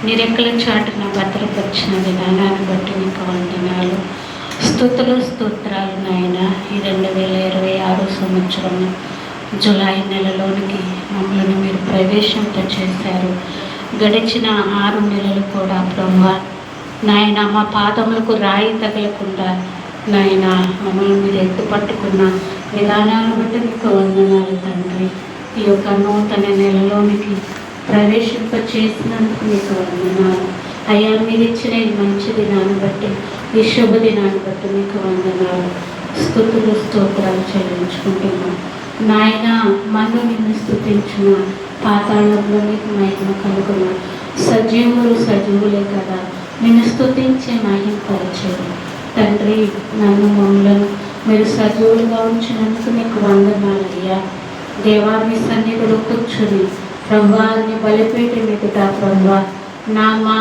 నీ రెక్కల చాటున భద్రపరిచిన విధానాన్ని బట్టి నీకు వందనాలు. స్తుతులు స్తోత్రాలు నాయన. ఈ 2026 సంవత్సరం జులై నెలలోనికి మమ్మల్ని మీరు ప్రవేశింపచేశారు. గడిచిన 6 నెలలు కూడా ప్రభువా నాయన మా పాదములకు రాయి తగలకుండా నాయన మమ్మల్ని మీరు ఎత్తుపట్టుకున్న విధానాలను బట్టి మీకు వందనాలు తండ్రి. ఈ యొక్క నూతన నెలలోనికి ప్రవేశింపచేసినందుకు మీకు వందనాలు అయ్యా. మీరు ఇచ్చిన ఈ మంచి దినాన్ని బట్టి, ఈ శుభ దినాన్ని బట్టి మీకు వందనాలు, స్తుతులు స్తోత్రాలు చెల్లించుకుంటున్నాం నాయన. మన్ను నిన్ను స్తుతించిన పాతాళంలో మీకు మహిమ కలుగున సజీవులే కదా నిన్ను స్తుతించే మహిమపరిచేది తండ్రి. నన్ను మమ్మలను మీరు సజీవులుగా ఉంచినందుకు మీకు వందనాలు అయ్యా. దేవాన్ని సన్నిధిలో కూర్చుని ప్రభువాన్ని బలిపీఠం ఎదుట ప్రభువా మా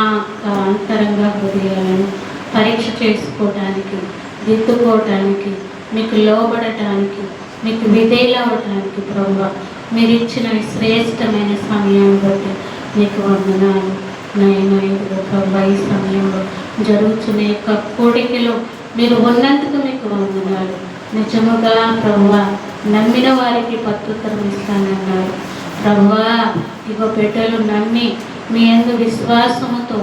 అంతరంగ హృదయాలను పరీక్ష చేసుకోవటానికి, దిద్దుకోవటానికి, మీకు లోబడటానికి, మీకు విధేయులవటానికి ప్రభువా మీరు ఇచ్చిన శ్రేష్టమైన సమయాన్ని బట్టి మీకు వందనాలు నైనా. ఇదిగో ప్రభువా ఈ సమయంలో జరుగుతున్న యొక్క కోడికలో మీరు ఉన్నందుకు మీకు వందనాలు. నిజముగా ప్రభువా నమ్మిన వారికి ప్రత్యుత్తరం ఇస్తానన్నారు ప్రభువా. ఇగో బిడ్డలు నమ్మి మీ యందు విశ్వాసముతో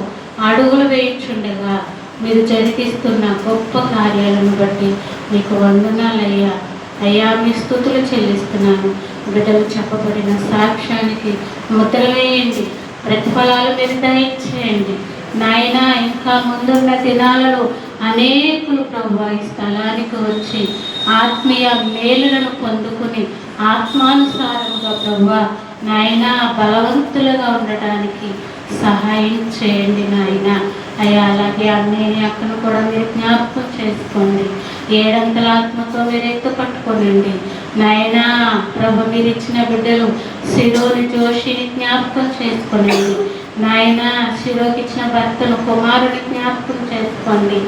అడుగులు వేయించుండగా మీరు జరిగిస్తున్న గొప్ప కార్యాలను బట్టి మీకు వందనాలయ్యా. అయ్యా మీ స్తుతులు చెల్లిస్తున్నాను. బిడ్డలు చెప్పబడిన సాక్ష్యానికి ముద్ర వేయండి, ప్రతిఫలాలు మీరు దయచేయండి నాయన. ఇంకా ముందున్న దినాలలో అనేకులు ప్రభువా ఈ స్థలానికి వచ్చి ఆత్మీయ మేలులను పొందుకుని ఆత్మానుసారముగా ప్రభువా నాయన బలవంతులుగా ఉండటానికి సహాయం చేయండి నాయన. అయ్యా అలాగే అన్నయ్య అక్కను కూడా మీరు జ్ఞాపకం చేసుకోండి. 7 ఆత్మతో మీరు ఎత్తుపట్టుకోనండి నాయన. ప్రభు మీరు ఇచ్చిన బిడ్డలు శిరోని జోషిని జ్ఞాపకం చేసుకోనండి నాయన. శిరోకి ఇచ్చిన భర్తను కుమారుని జ్ఞాపకం చేసుకోండి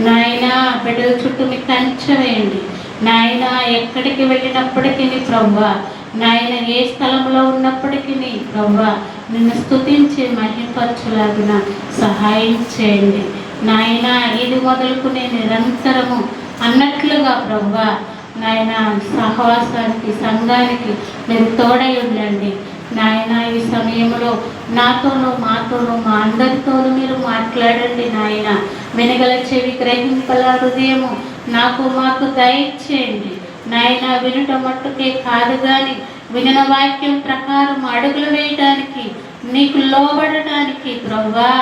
నాయన. బిడ్డల చుట్టూ మీకు కంచె వేయండి నాయన. ఎక్కడికి వెళ్ళినప్పటికీ ప్రభువా నాయన, ఏ స్థలంలో ఉన్నప్పటికీ ప్రభువా నిన్ను స్తుతించి మహిమపరచులాగిన సహాయం చేయండి నాయన. ఇది మొదలుకునే నిరంతరము అన్నట్లుగా ప్రభువా నాయన సహవాసానికి, సంఘానికి మీరు తోడై ఉండండి నాయన. ఈ సమయంలో నాతోనూ, మాతోనూ, మా అందరితోనూ మీరు మాట్లాడండి నాయన. వినగల చెవి, గ్రహింపల హృదయము నాకు మాకు దయచేయండి నాయన. వినుట మట్టుకే కాదు కానీ వినిన వాక్యం ప్రకారం అడుగులు వేయడానికి, నీకు లోబడటానికి ప్రభువా